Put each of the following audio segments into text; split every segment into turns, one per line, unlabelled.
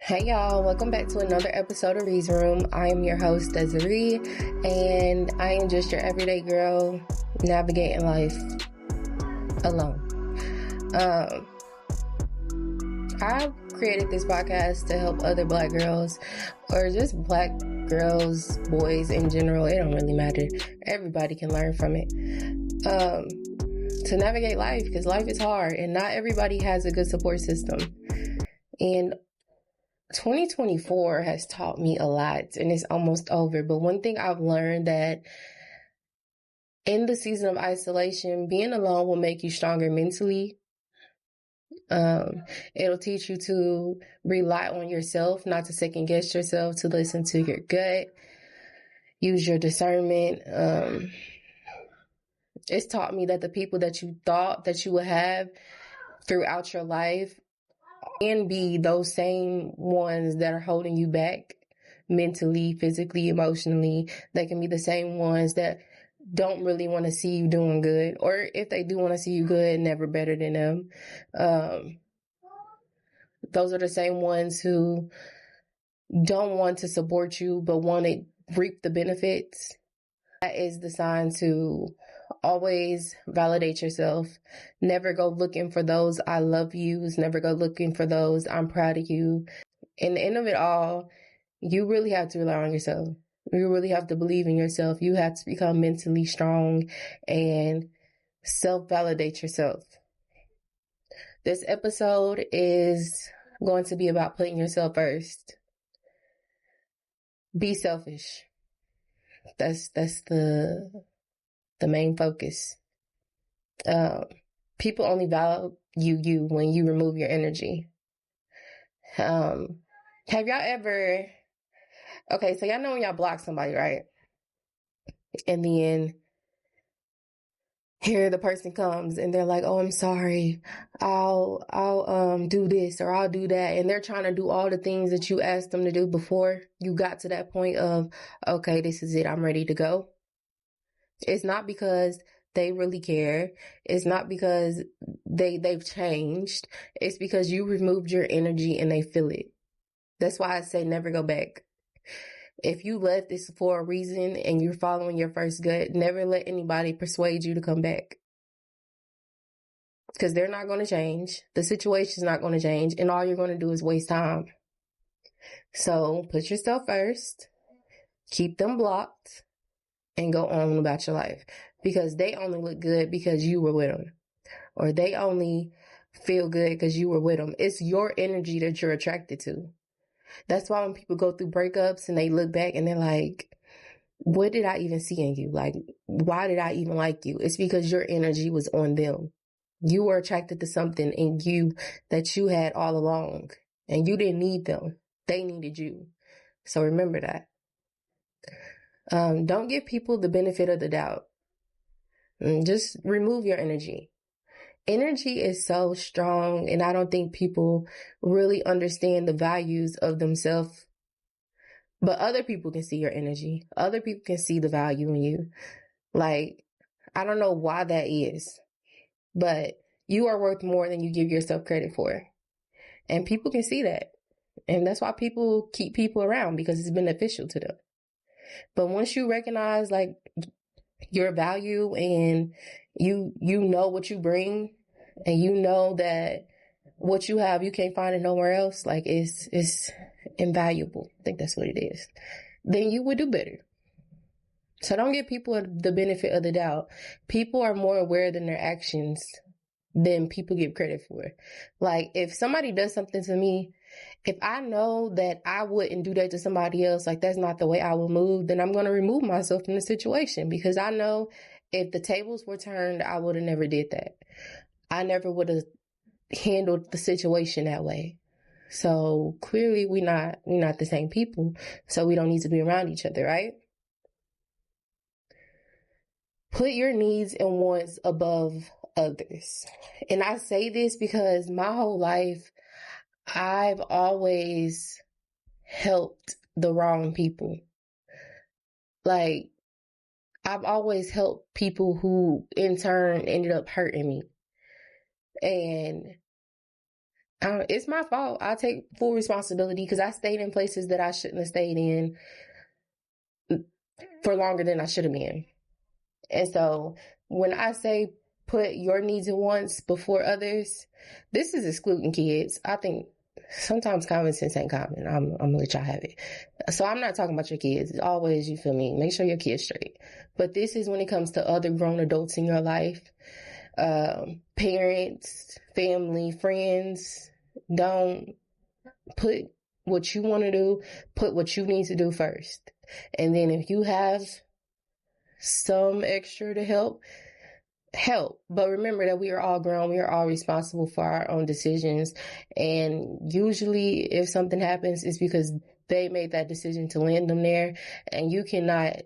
Hey y'all, welcome back to another episode of Ree's Room. I am your host, Desiree, and I am just your everyday girl navigating life alone. I created this podcast to help other Black girls, or just Black girls, boys in general. It don't really matter. Everybody can learn from it. To navigate life, because life is hard, and not everybody has a good support system. And 2024 has taught me a lot, and it's almost over. But one thing I've learned that in the season of isolation, being alone will make you stronger mentally. It'll teach you to rely on yourself, not to second guess yourself, to listen to your gut, use your discernment. It's taught me that the people that you thought that you would have throughout your life can be those same ones that are holding you back mentally, physically, emotionally. They can be the same ones that don't really want to see you doing good, or if they do want to see you good, never better than them. Those are the same ones who don't want to support you but want to reap the benefits. That is the sign to always validate yourself. Never go looking for those I love yous. Never go looking for those I'm proud of you. In the end of it all, you really have to rely on yourself. You really have to believe in yourself. You have to become mentally strong and self-validate yourself. This episode is going to be about putting yourself first. Be selfish. That's the main focus. People only value you when you remove your energy. Have y'all ever... Okay, so y'all know when y'all block somebody, right? And then here the person comes and they're like, "Oh, I'm sorry. I'll do this or I'll do that." And they're trying to do all the things that you asked them to do before you got to that point of, okay, this is it. I'm ready to go. It's not because they really care. It's not because they've changed. It's because you removed your energy and they feel it. That's why I say never go back. If you left this for a reason and you're following your first gut, never let anybody persuade you to come back. Because they're not going to change. The situation's not going to change. And all you're going to do is waste time. So put yourself first. Keep them blocked. And go on about your life. Because they only look good because you were with them. Or they only feel good because you were with them. It's your energy that you're attracted to. That's why when people go through breakups and they look back and they're like, what did I even see in you? Like, why did I even like you? It's because your energy was on them. You were attracted to something in you that you had all along. And you didn't need them. They needed you. So remember that. Don't give people the benefit of the doubt. Just remove your energy. Energy is so strong, and I don't think people really understand the values of themselves. But other people can see your energy. Other people can see the value in you. Like, I don't know why that is, but you are worth more than you give yourself credit for. And people can see that. And that's why people keep people around, because it's beneficial to them. But once you recognize, like, your value and you know what you bring, and you know that what you have, you can't find it nowhere else, like, it's invaluable. I think that's what it is. Then you would do better. So don't give people the benefit of the doubt. People are more aware than their actions than people give credit for. Like, if somebody does something to me, if I know that I wouldn't do that to somebody else, like, that's not the way I would move, then I'm going to remove myself from the situation, because I know if the tables were turned, I would have never did that. I never would have handled the situation that way. So clearly we're not the same people. So we don't need to be around each other, right? Put your needs and wants above others. And I say this because my whole life, I've always helped the wrong people. Like, I've always helped people who in turn ended up hurting me. And It's my fault. I take full responsibility because I stayed in places that I shouldn't have stayed in for longer than I should have been. And so when I say put your needs and wants before others, this is excluding kids. I think sometimes common sense ain't common. I'm gonna let y'all have it. So I'm not talking about your kids. Always, you feel me? Make sure your kids straight. But this is when it comes to other grown adults in your life, parents, family, friends. Don't put what you want to do, put what you need to do first. And then if you have some extra to help. But remember that we are all grown. We are all responsible for our own decisions. And usually if something happens, it's because they made that decision to land them there. And you cannot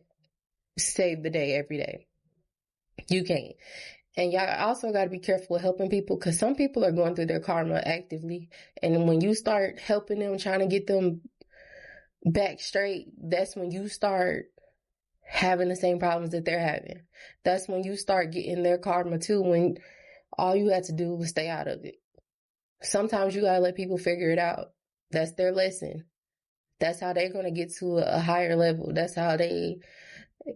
save the day every day. You can't. And y'all also got to be careful with helping people because some people are going through their karma actively. And when you start helping them, trying to get them back straight, that's when you start having the same problems that they're having. That's when you start getting their karma too, when all you had to do was stay out of it. Sometimes you gotta let people figure it out. That's their lesson. That's how they're gonna get to a higher level.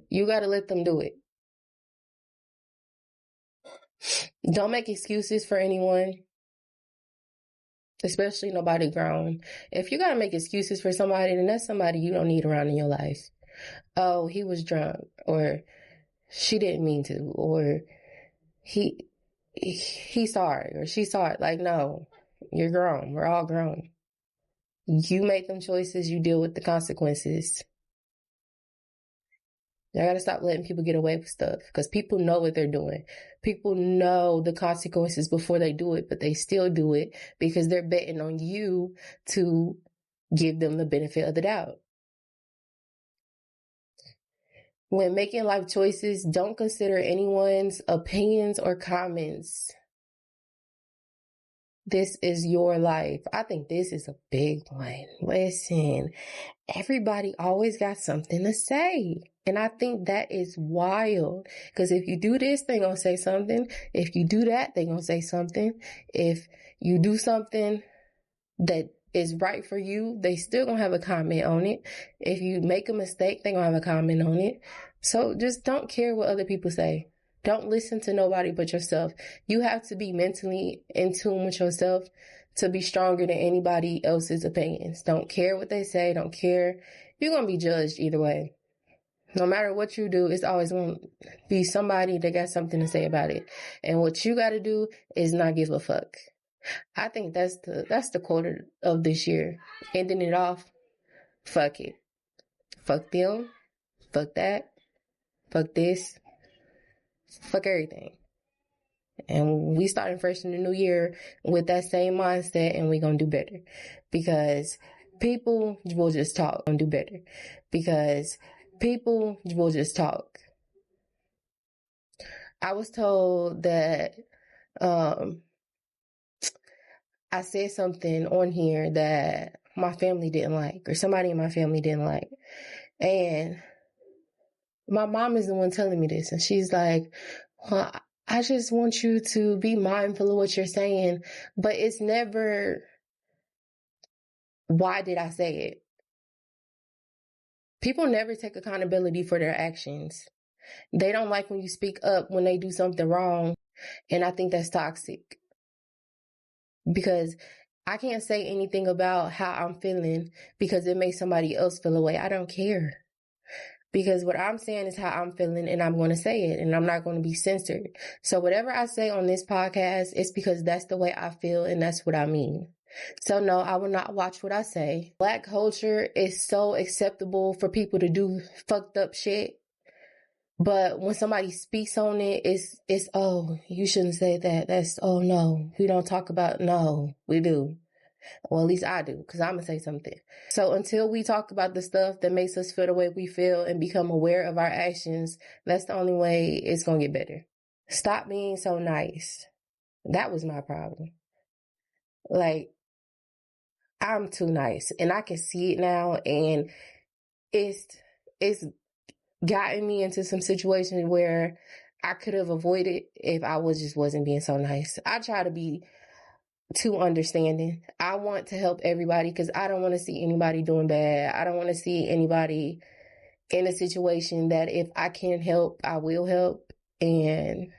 You gotta let them do it. Don't make excuses for anyone, especially nobody grown. If you gotta make excuses for somebody, then that's somebody you don't need around in your life. Oh, he was drunk, or she didn't mean to, or he saw it, or she saw it. Like, no, you're grown. We're all grown. You make them choices. You deal with the consequences. I gotta stop letting people get away with stuff because people know what they're doing. People know the consequences before they do it, but they still do it because they're betting on you to give them the benefit of the doubt. When making life choices, don't consider anyone's opinions or comments. This is your life. I think this is a big one. Listen, everybody always got something to say. And I think that is wild. Because if you do this, they're going to say something. If you do that, they're going to say something. If you do something that is right for you, they still going to have a comment on it. If you make a mistake, they're going to have a comment on it. So just don't care what other people say. Don't listen to nobody but yourself. You have to be mentally in tune with yourself to be stronger than anybody else's opinions. Don't care what they say. Don't care. You're going to be judged either way. No matter what you do, it's always going to be somebody that got something to say about it. And what you got to do is not give a fuck. I think that's the quote of this year. Ending it off, fuck it. Fuck them. Fuck that. Fuck this. Fuck everything. And we starting fresh in the new year with that same mindset, and we gonna do better. Because people will just talk and do better. Because people will just talk. I was told that I said something on here that my family didn't like, or somebody in my family didn't like. And my mom is the one telling me this, and she's like, well, I just want you to be mindful of what you're saying, but it's never, why did I say it? People never take accountability for their actions. They don't like when you speak up when they do something wrong, and I think that's toxic. Because I can't say anything about how I'm feeling because it makes somebody else feel away. I don't care. Because what I'm saying is how I'm feeling, and I'm going to say it, and I'm not going to be censored. So whatever I say on this podcast, it's because that's the way I feel, and that's what I mean. So no, I will not watch what I say. Black culture is so acceptable for people to do fucked up shit. But when somebody speaks on it, it's, oh, you shouldn't say that. That's, oh no, we don't talk about, no, we do. Well, at least I do, because I'm going to say something. So until we talk about the stuff that makes us feel the way we feel and become aware of our actions, that's the only way it's going to get better. Stop being so nice. That was my problem. Like, I'm too nice, and I can see it now, and it's gotten me into some situations where I could have avoided if I wasn't being so nice. I try to be too understanding. I want to help everybody because I don't want to see anybody doing bad. I don't want to see anybody in a situation that if I can help, I will help. And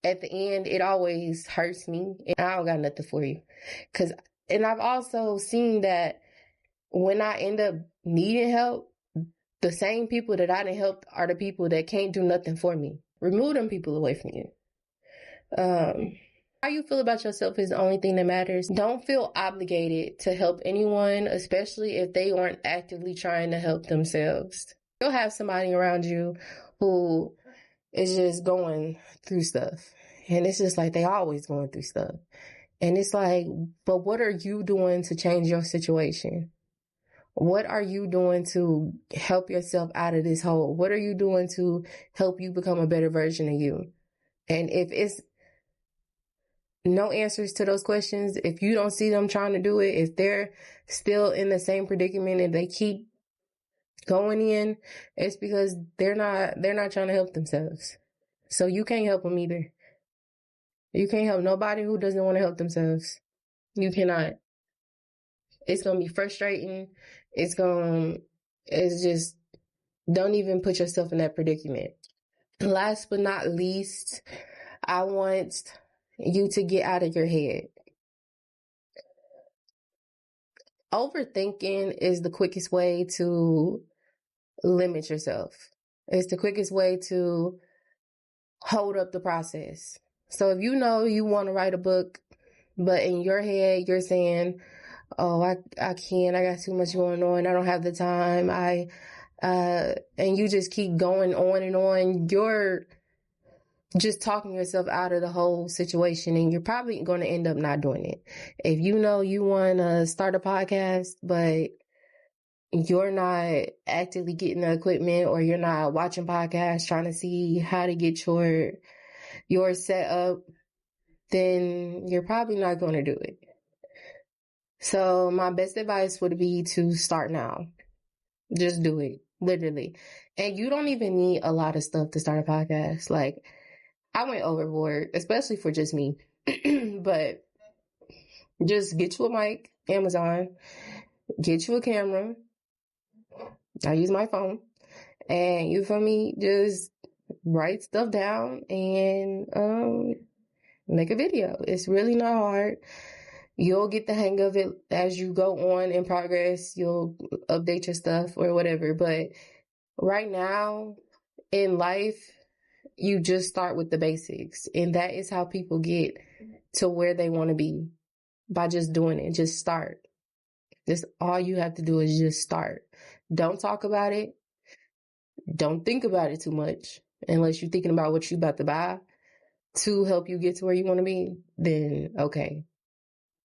at the end, it always hurts me. And I don't got nothing for you. And I've also seen that when I end up needing help, the same people that I didn't help are the people that can't do nothing for me. Remove them people away from you. How you feel about yourself is the only thing that matters. Don't feel obligated to help anyone, especially if they aren't actively trying to help themselves. You'll have somebody around you who is just going through stuff. And it's just like they always going through stuff. And it's like, but what are you doing to change your situation? What are you doing to help yourself out of this hole? What are you doing to help you become a better version of you? And if it's no answers to those questions, if you don't see them trying to do it, if they're still in the same predicament and they keep going in, it's because they're not trying to help themselves. So you can't help them either. You can't help nobody who doesn't want to help themselves. You cannot. It's going to be frustrating. It's just, don't even put yourself in that predicament. Last but not least, I want you to get out of your head. Overthinking is the quickest way to limit yourself. It's the quickest way to hold up the process. So if you know you want to write a book, but in your head you're saying, oh, I can't, I got too much going on, I don't have the time, and you just keep going on and on, you're just talking yourself out of the whole situation, and you're probably going to end up not doing it. If you know you want to start a podcast, but you're not actively getting the equipment, or you're not watching podcasts trying to see how to get your set up, then you're probably not going to do it. So my best advice would be to start now. Just do it, literally. And you don't even need a lot of stuff to start a podcast. Like, I went overboard, especially for just me. But just get you a mic, Amazon, get you a camera. I use my phone. And you feel me? Just write stuff down and make a video. It's really not hard. You'll get the hang of it as you go on in progress. You'll update your stuff or whatever. But right now in life, you just start with the basics. And that is how people get to where they want to be, by just doing it. Just start. That's all you have to do, is just start. Don't talk about it. Don't think about it too much, unless you're thinking about what you're about to buy to help you get to where you want to be. Then okay.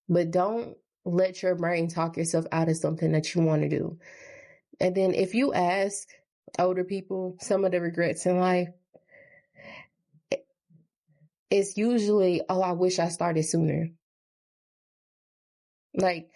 But don't let your brain talk yourself out of something that you want to do. And then if you ask older people some of the regrets in life, it's usually, oh, I wish I started sooner. Like,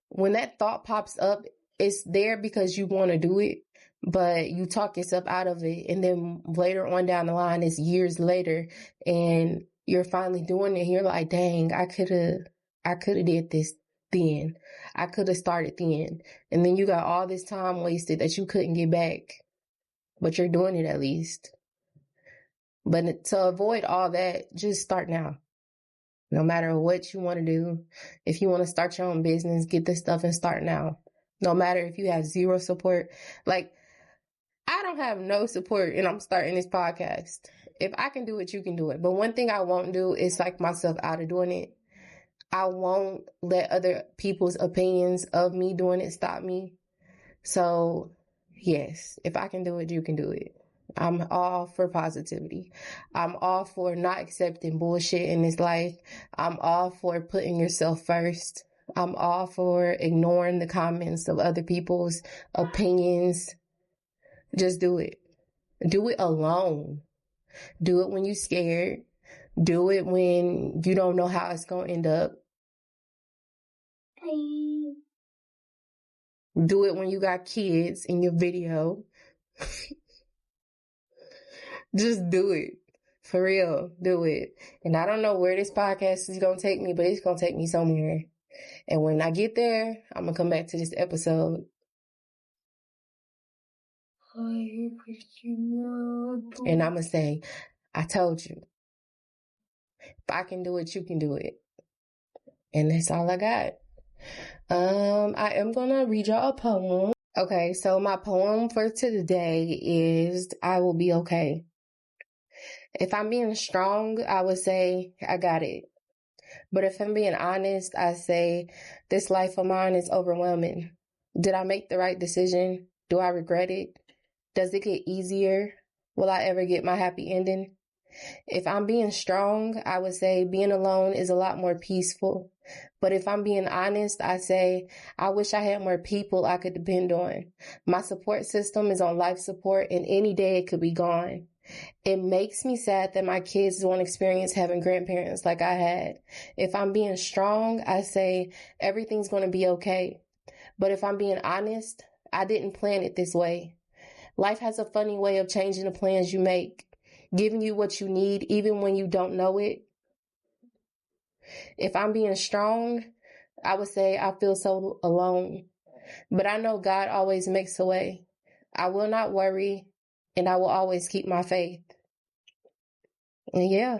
when that thought pops up, it's there because you want to do it, but you talk yourself out of it. And then later on down the line, it's years later, and you're finally doing it. You're like, dang, I could have did this then. I could have started then. And then you got all this time wasted that you couldn't get back, but you're doing it at least. But to avoid all that, just start now. No matter what you want to do. If you want to start your own business, get this stuff and start now. No matter if you have zero support. Like, I don't have no support and I'm starting this podcast. If I can do it, you can do it. But one thing I won't do is psych myself out of doing it. I won't let other people's opinions of me doing it stop me. So, yes, if I can do it, you can do it. I'm all for positivity. I'm all for not accepting bullshit in this life. I'm all for putting yourself first. I'm all for ignoring the comments of other people's opinions. Just do it. Do it alone. Do it when you're scared. Do it when you don't know how it's going to end up. Do it when you got kids in your video. Just do it. For real, do it. And I don't know where this podcast is going to take me, but it's going to take me somewhere. And when I get there, I'm going to come back to this episode. And I'm going to say, I told you. If I can do it, you can do it. And that's all I got. I am going to read y'all a poem. Okay, so my poem for today is I Will Be Okay. If I'm being strong, I would say I got it. But if I'm being honest, I say this life of mine is overwhelming. Did I make the right decision? Do I regret it? Does it get easier? Will I ever get my happy ending? If I'm being strong, I would say being alone is a lot more peaceful. But if I'm being honest, I say I wish I had more people I could depend on. My support system is on life support, and any day it could be gone. It makes me sad that my kids won't experience having grandparents like I had. If I'm being strong, I say everything's going to be okay. But if I'm being honest, I didn't plan it this way. Life has a funny way of changing the plans you make, giving you what you need even when you don't know it. If I'm being strong, I would say I feel so alone. But I know God always makes a way. I will not worry, and I will always keep my faith. And yeah.